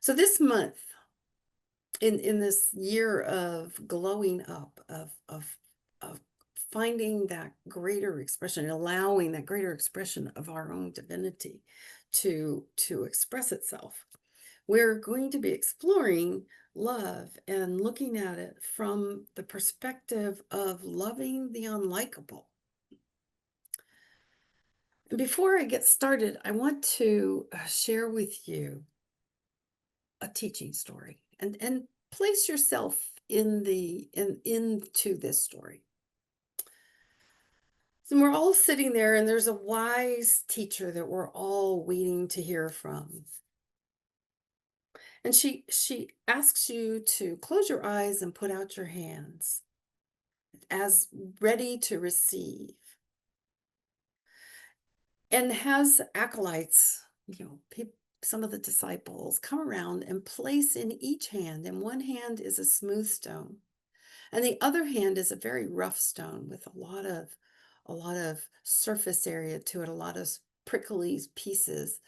So this month, in this year of glowing up, of finding that greater expression, allowing that greater expression of our own divinity to express itself, we're going to be exploring love and looking at it from the perspective of loving the unlikable. And before I get started, I want to share with you a teaching story and place yourself into this story. So we're all sitting there, and there's a wise teacher that we're all waiting to hear from. And she asks you to close your eyes and put out your hands as ready to receive, and has acolytes, some of the disciples come around and place in each hand. In one hand is a smooth stone, and the other hand is a very rough stone with a lot of surface area to it, a lot of prickly pieces.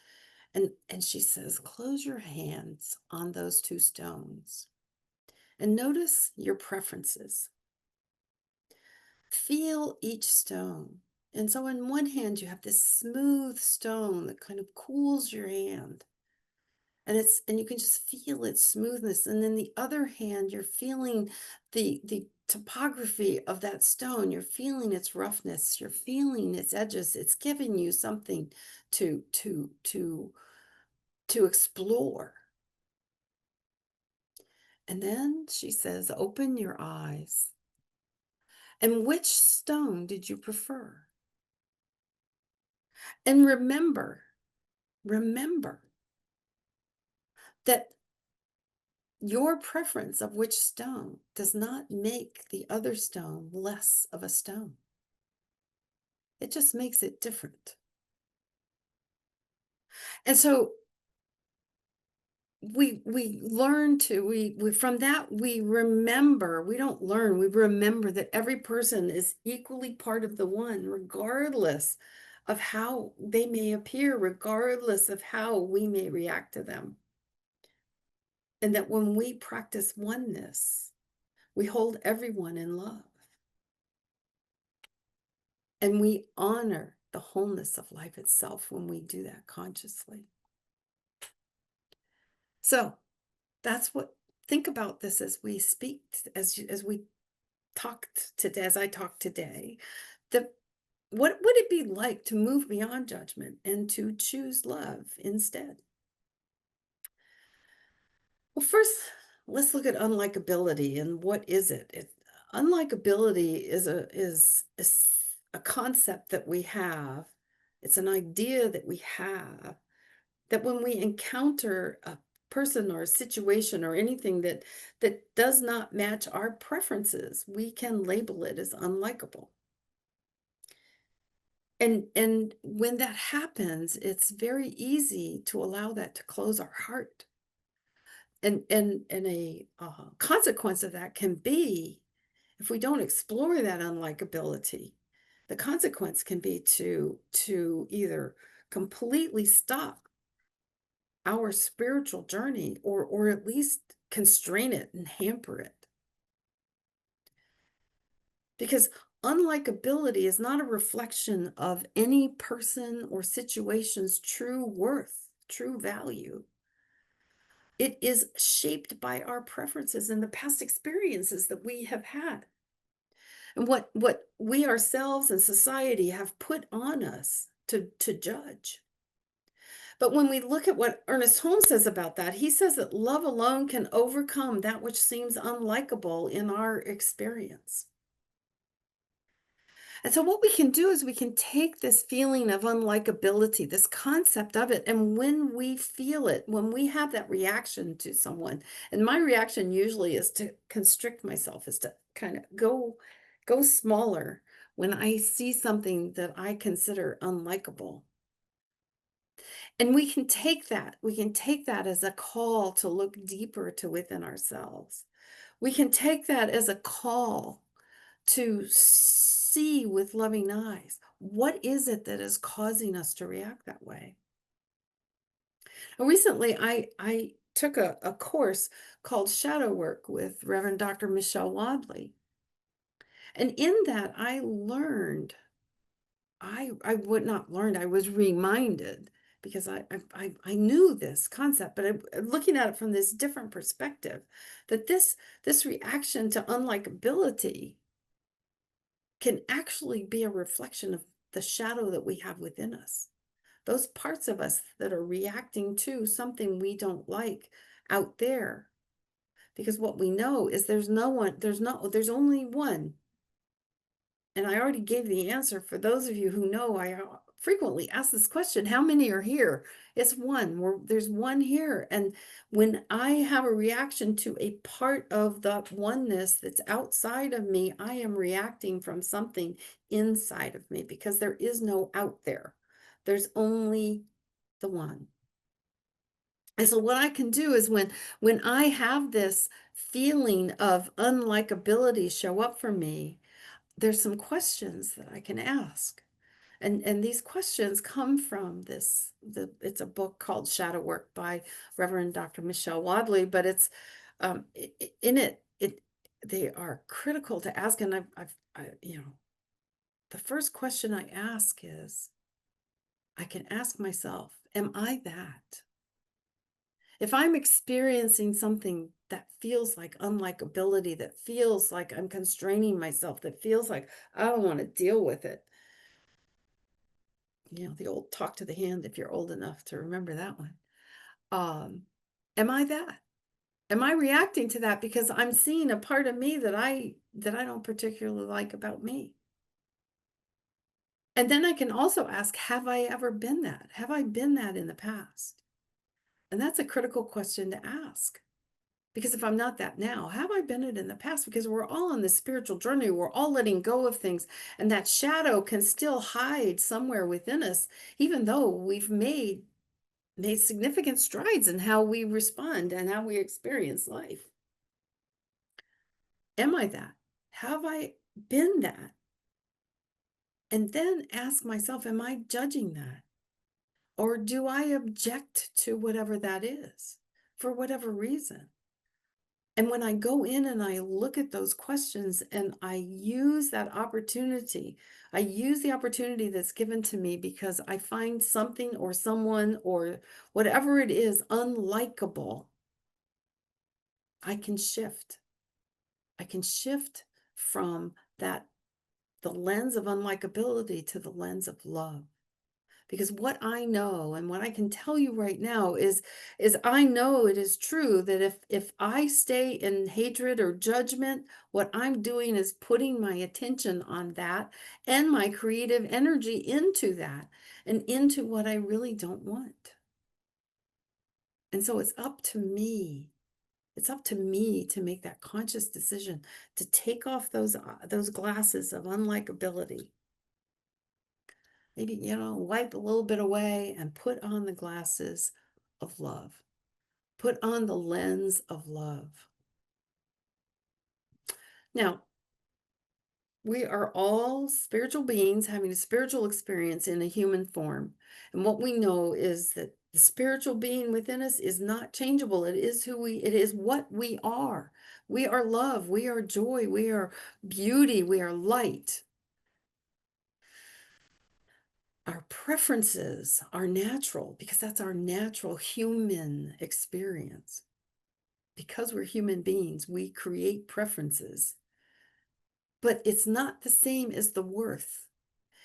And she says, close your hands on those two stones and notice your preferences. Feel each stone. And so in one hand, you have this smooth stone that kind of cools your hand. And you can just feel its smoothness. And then the other hand, you're feeling the topography of that stone. You're feeling its roughness. You're feeling its edges. It's giving you something to explore. And then she says, open your eyes. And which stone did you prefer? And remember that your preference of which stone does not make the other stone less of a stone. It just makes it different. And so we learn to, we from that, we remember, we don't learn, we remember that every person is equally part of the one, regardless of how they may appear, regardless of how we may react to them. And that when we practice oneness, we hold everyone in love. And we honor the wholeness of life itself when we do that consciously. So that's what, think about this as we speak, as we talked today, as I talked today, what would it be like to move beyond judgment and to choose love instead? Well, first, let's look at unlikability. And what is it? Unlikability is a concept that we have. It's an idea that we have, that when we encounter a person or a situation or anything that does not match our preferences, we can label it as unlikable. And when that happens, it's very easy to allow that to close our heart. And a consequence of that can be, if we don't explore that unlikability, the consequence can be to either completely stop our spiritual journey, or at least constrain it and hamper it. Because unlikability is not a reflection of any person or situation's true worth, true value. It is shaped by our preferences and the past experiences that we have had, and what we ourselves and society have put on us to judge. But when we look at what Ernest Holmes says about that, he says that love alone can overcome that which seems unlikable in our experience. And so what we can do is we can take this feeling of unlikability, this concept of it, and when we feel it, when we have that reaction to someone, and my reaction usually is to constrict myself, is to kind of go smaller when I see something that I consider unlikable. And we can take that as a call to look deeper to within ourselves. We can take that as a call to see with loving eyes. What is it that is causing us to react that way? And recently, I took a course called Shadow Work with Reverend Dr. Michelle Wadley. And in that, I learned, I would not learn, I was reminded, because I knew this concept, but looking at it from this different perspective, that this reaction to unlikability can actually be a reflection of the shadow that we have within us. Those parts of us that are reacting to something we don't like out there. Because what we know is there's only one. And I already gave the answer. For those of you who know, I frequently ask this question, how many are here? It's one. There's one here. And when I have a reaction to a part of the oneness that's outside of me, I am reacting from something inside of me, because there is no out there. There's only the one. And so what I can do is when I have this feeling of unlikability show up for me, there's some questions that I can ask. And these questions come from it's a book called Shadow Work by Reverend Dr. Michelle Wadley, but it's in it they are critical to ask. And the first question I ask is, I can ask myself, am I that? If I'm experiencing something that feels like unlikability, that feels like I'm constraining myself, that feels like I don't want to deal with it, the old talk to the hand, if you're old enough to remember that one. Am I that? Am I reacting to that because I'm seeing a part of me that I don't particularly like about me? And then I can also ask, have I ever been that? Have I been that in the past? And that's a critical question to ask. Because if I'm not that now, have I been it in the past? Because we're all on this spiritual journey. We're all letting go of things. And that shadow can still hide somewhere within us, even though we've made significant strides in how we respond and how we experience life. Am I that? Have I been that? And then ask myself, am I judging that? Or do I object to whatever that is for whatever reason? And when I go in and I look at those questions and I use that opportunity, I use the opportunity that's given to me because I find something or someone or whatever it is unlikable, I can shift. I can shift from the lens of unlikability to the lens of love. Because what I know and what I can tell you right now is I know it is true that if I stay in hatred or judgment, what I'm doing is putting my attention on that and my creative energy into that and into what I really don't want. And so it's up to me. It's up to me to make that conscious decision to take off those glasses of unlikability. Maybe, wipe a little bit away and put on the glasses of love. Put on the lens of love. Now, we are all spiritual beings having a spiritual experience in a human form. And what we know is that the spiritual being within us is not changeable. It is it is what we are. We are love. We are joy. We are beauty. We are light. Our preferences are natural because that's our natural human experience. Because we're human beings, we create preferences. But it's not the same as the worth.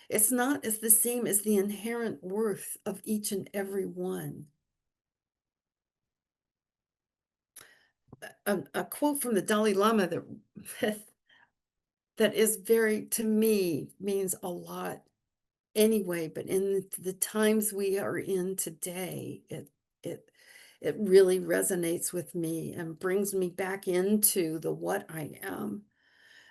It's not as the same as the inherent worth of each and every one. A quote from the Dalai Lama that is very, to me, means a lot anyway, but in the times we are in today, it really resonates with me and brings me back into the what I am.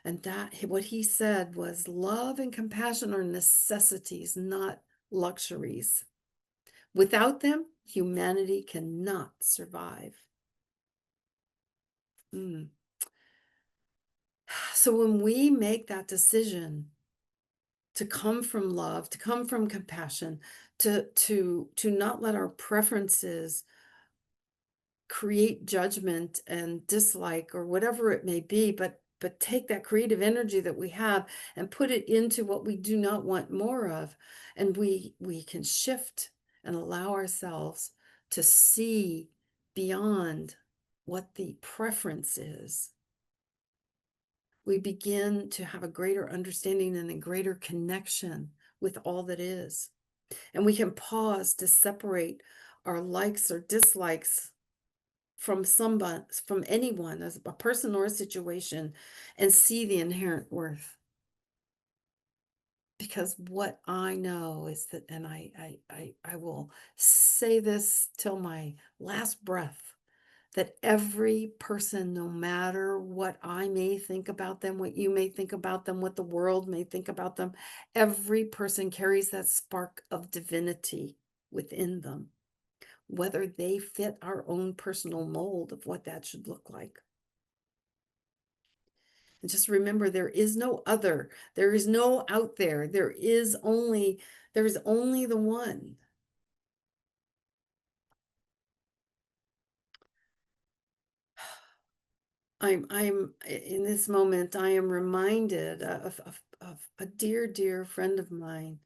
And that what he said was, love and compassion are necessities, not luxuries. Without them, humanity cannot survive. So when we make that decision to come from love, to come from compassion, to not let our preferences create judgment and dislike or whatever it may be, but take that creative energy that we have and put it into what we do not want more of, and we can shift and allow ourselves to see beyond what the preference is. We begin to have a greater understanding and a greater connection with all that is. And we can pause to separate our likes or dislikes from somebody, from anyone, as a person or a situation, and see the inherent worth. Because what I know is that, and I will say this till my last breath, that every person, no matter what I may think about them, what you may think about them, what the world may think about them, every person carries that spark of divinity within them, whether they fit our own personal mold of what that should look like. And just remember, there is no other, there is no out there, there is only the one. I'm in this moment, I am reminded of a dear friend of mine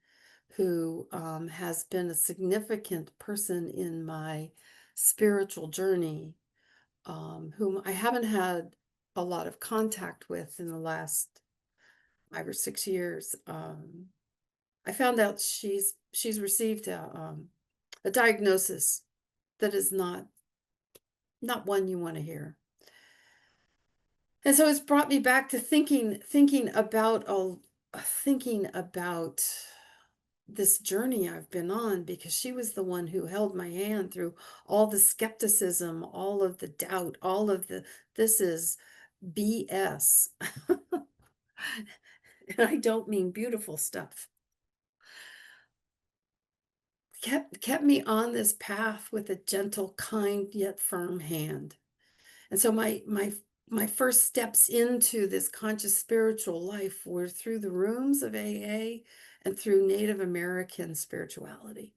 who has been a significant person in my spiritual journey, whom I haven't had a lot of contact with in the last 5 or 6 years. I found out she's received a diagnosis that is not one you want to hear. And so it's brought me back to thinking about this journey I've been on, because she was the one who held my hand through all the skepticism, all of the doubt, all of the this is BS. And I don't mean beautiful stuff. Kept me on this path with a gentle, kind, yet firm hand. And so my first steps into this conscious spiritual life were through the rooms of AA and through Native American spirituality.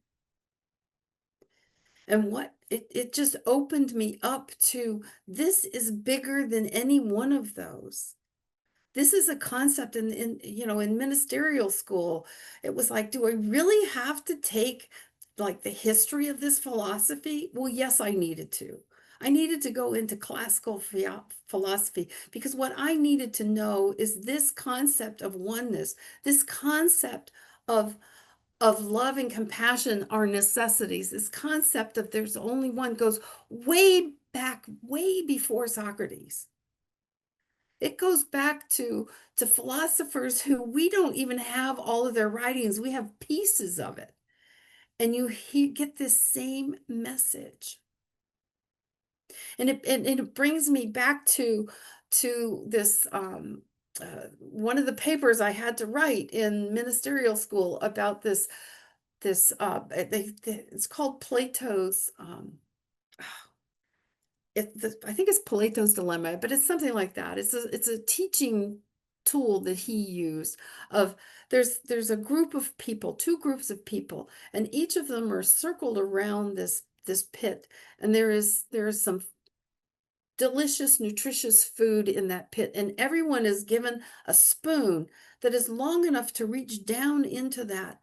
And what it just opened me up to, this is bigger than any one of those. This is a concept in ministerial school. It was like, do I really have to take like the history of this philosophy? Well, yes, I needed to. I needed to go into classical philosophy, because what I needed to know is this concept of oneness, this concept of love and compassion are necessities. This concept of there's only one goes way back, way before Socrates. It goes back to philosophers who we don't even have all of their writings. We have pieces of it. And you get this same message. And it brings me back to this one of the papers I had to write in ministerial school about it's called Plato's I think it's Plato's dilemma, but it's something like that. It's a teaching tool that he used of there's a group of people, two groups of people, and each of them are circled around this pit, and there is some delicious, nutritious food in that pit, and everyone is given a spoon that is long enough to reach down into that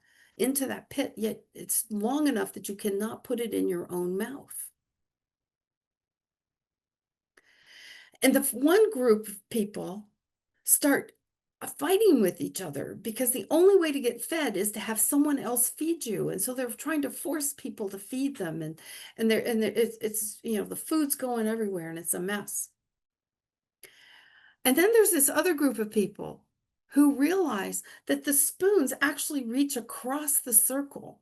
pit, yet it's long enough that you cannot put it in your own mouth. And the one group of people start fighting with each other, because the only way to get fed is to have someone else feed you. And so they're trying to force people to feed them, it's the food's going everywhere and it's a mess. And then there's this other group of people who realize that the spoons actually reach across the circle.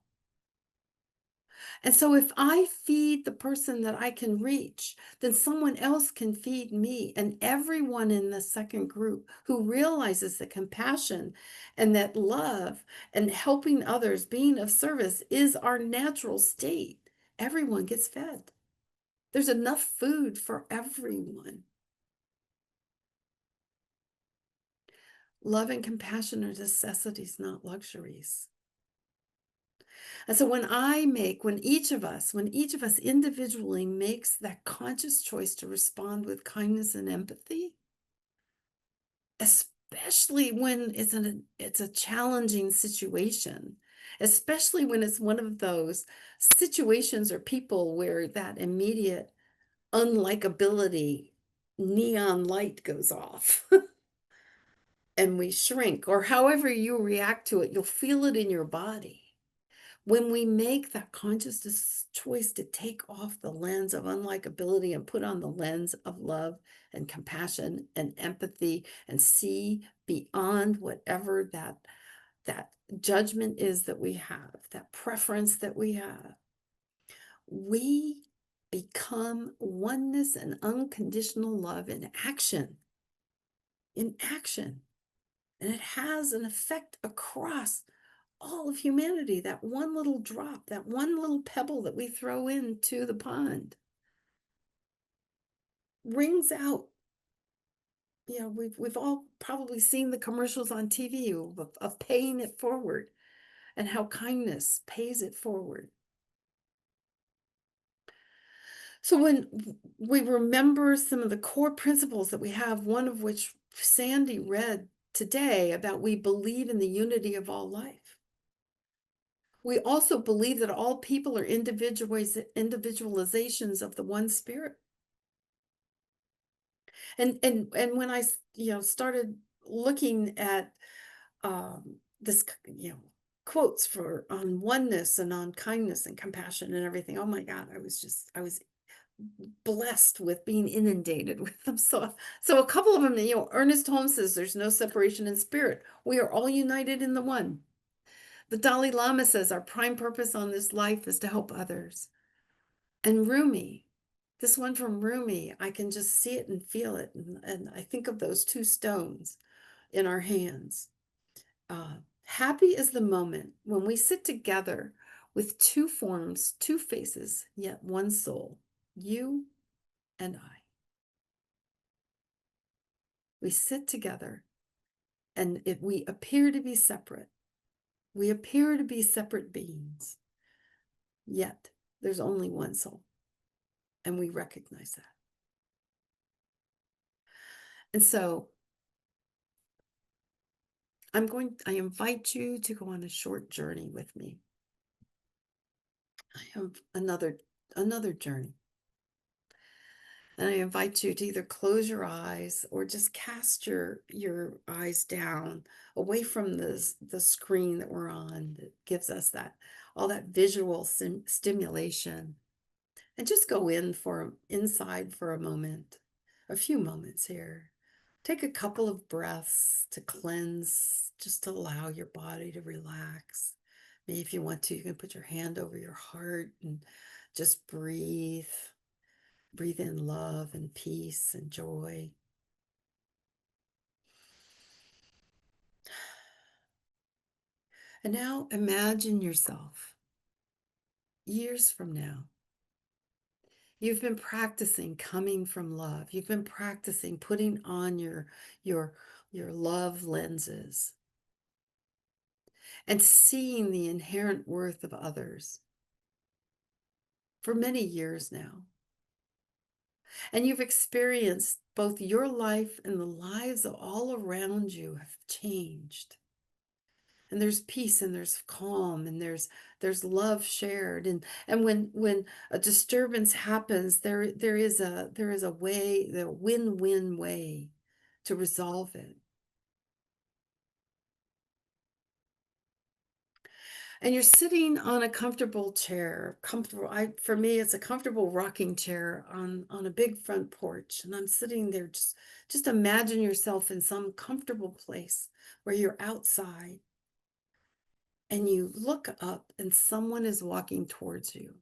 And so if I feed the person that I can reach, then someone else can feed me. And everyone in the second group who realizes that compassion and that love and helping others, being of service, is our natural state, everyone gets fed. There's enough food for everyone. Love and compassion are necessities, not luxuries. And so when each of us individually makes that conscious choice to respond with kindness and empathy, especially when it's a challenging situation, especially when it's one of those situations or people where that immediate unlikability neon light goes off and we shrink, or however you react to it, you'll feel it in your body. When we make that conscious choice to take off the lens of unlikability and put on the lens of love and compassion and empathy and see beyond whatever that judgment is that we have, that preference that we have, we become oneness and unconditional love in action. In action. And it has an effect across all of humanity. That one little drop, that one little pebble that we throw into the pond rings out. You know, we've all probably seen the commercials on TV of paying it forward and how kindness pays it forward. So when we remember some of the core principles that we have, one of which Sandy read today about we believe in the unity of all life. We also believe that all people are individualizations of the one spirit. And when I started looking at this quotes for on oneness and on kindness and compassion and everything, oh my God, I was blessed with being inundated with them. So a couple of them, Ernest Holmes says there's no separation in spirit. We are all united in the one. The Dalai Lama says our prime purpose on this life is to help others. And Rumi, this one from Rumi, I can just see it and feel it. And I think of those two stones in our hands. Happy is the moment when we sit together with two forms, two faces, yet one soul, you and I. We sit together and we appear to be separate. We appear to be separate beings, yet there's only one soul. And we recognize that. And so I invite you to go on a short journey with me. I have another journey. And I invite you to either close your eyes or just cast your eyes down away from the screen that we're on that gives us all that visual stimulation. And just go inside for a moment, a few moments here. Take a couple of breaths to cleanse, just to allow your body to relax. Maybe if you want to, you can put your hand over your heart and just breathe. Breathe in love and peace and joy. And now imagine yourself years from now. You've been practicing coming from love. You've been practicing putting on your love lenses and seeing the inherent worth of others for many years now. And you've experienced both your life and the lives of all around you have changed. And there's peace and there's calm and there's love shared. And when a disturbance happens, there is a way, the win-win way to resolve it. And you're sitting on a comfortable chair, for me, it's a comfortable rocking chair on a big front porch. And I'm sitting there, just imagine yourself in some comfortable place where you're outside and you look up and someone is walking towards you.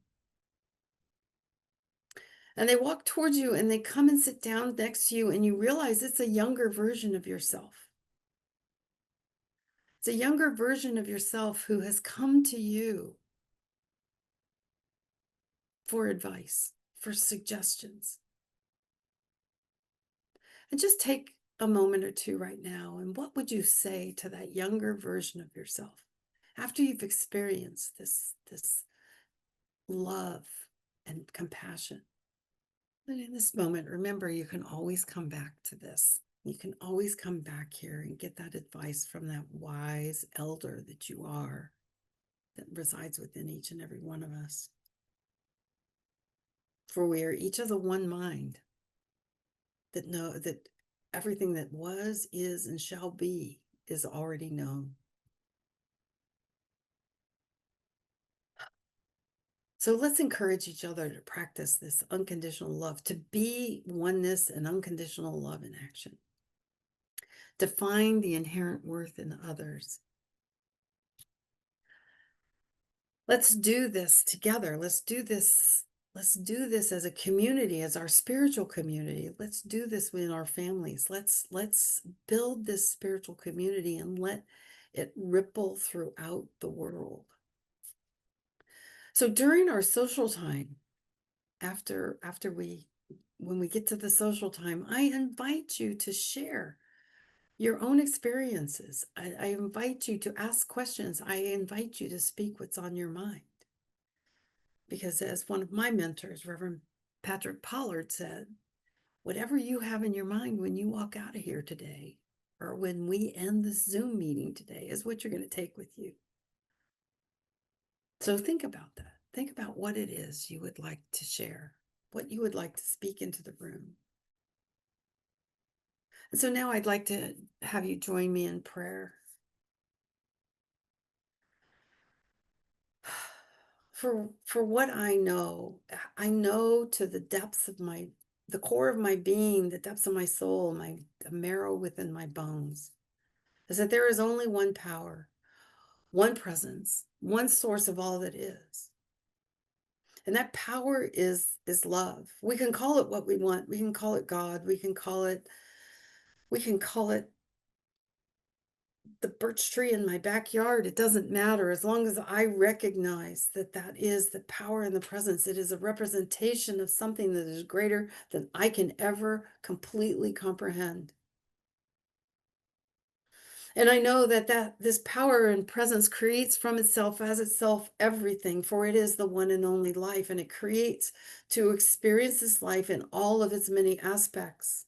And they walk towards you and they come and sit down next to you and you realize it's a younger version of yourself. It's a younger version of yourself who has come to you for advice, for suggestions. And just take a moment or two right now. And what would you say to that younger version of yourself? after you've experienced this love and compassion, then in this moment, remember, you can always come back to this. You can always come back here and get that advice from that wise elder that you are, that resides within each and every one of us. For we are each of the one mind that know that everything that was, is, and shall be is already known. So let's encourage each other to practice this unconditional love, to be oneness and unconditional love in action, to find the inherent worth in others. Let's do this together. Let's do this. Let's do this as a community, as our spiritual community. Let's do this within our families. Let's build this spiritual community and let it ripple throughout the world. So during our social time, when we get to the social time, I invite you to share your own experiences. I invite you to ask questions. I invite you to speak what's on your mind. Because as one of my mentors, Reverend Patrick Pollard, said, whatever you have in your mind when you walk out of here today, or when we end this Zoom meeting today, is what you're going to take with you. So think about that. Think about what it is you would like to share, what you would like to speak into the room. And so now I'd like to have you join me in prayer. For what I know to the depths of the core of my being, the depths of my soul, the marrow within my bones, is that there is only one power, one presence, one source of all that is. And that power is love. We can call it what we want. We can call it God. We can call it the birch tree in my backyard. It doesn't matter, as long as I recognize that that is the power and the presence. It is a representation of something that is greater than I can ever completely comprehend. And I know that this power and presence creates from itself, as itself, everything, for it is the one and only life, and it creates to experience this life in all of its many aspects.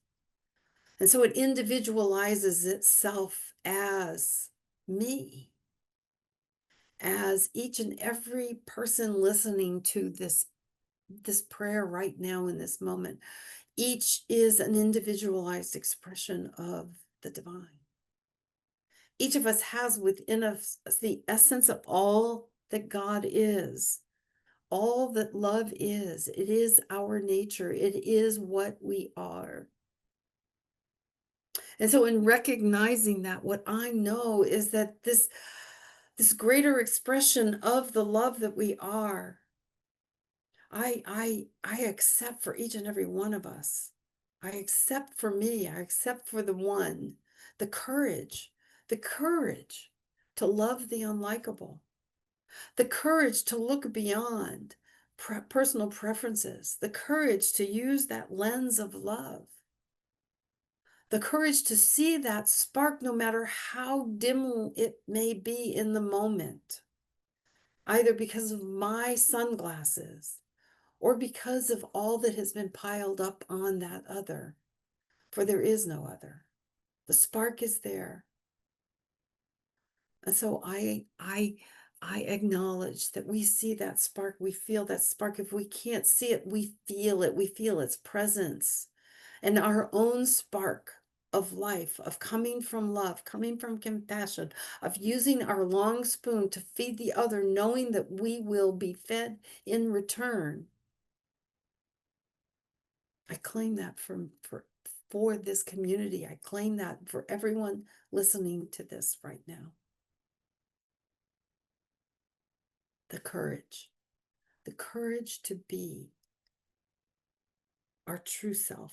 And so it individualizes itself as me, as each and every person listening to this prayer right now in this moment. Each is an individualized expression of the divine. Each of us has within us the essence of all that God is, all that love is. It is our nature. It is what we are. And so in recognizing that, what I know is that this greater expression of the love that we are, I accept for each and every one of us. I accept for me, I accept for the one, the courage to love the unlikable, the courage to look beyond personal preferences, the courage to use that lens of love, the courage to see that spark no matter how dim it may be in the moment, either because of my sunglasses or because of all that has been piled up on that other, for there is no other. The spark is there. And so I acknowledge that we see that spark, we feel that spark. If we can't see it, we feel its presence. And our own spark of life, of coming from love, coming from compassion, of using our long spoon to feed the other, knowing that we will be fed in return. I claim that for this community. I claim that for everyone listening to this right now. The courage to be our true self,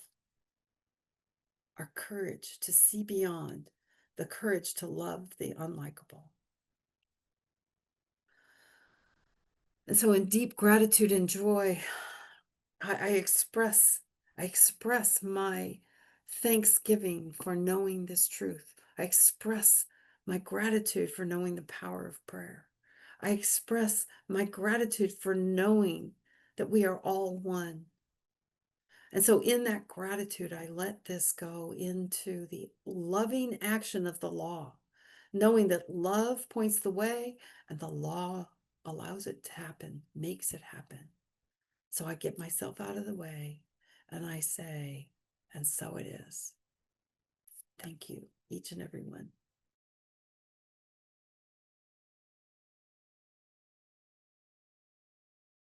our courage to see beyond, the courage to love the unlikable. And so in deep gratitude and joy, I express my thanksgiving for knowing this truth. I express my gratitude for knowing the power of prayer. I express my gratitude for knowing that we are all one. And so, in that gratitude, I let this go into the loving action of the law, knowing that love points the way and the law allows it to happen, makes it happen. So, I get myself out of the way and I say, and so it is. Thank you, each and every one.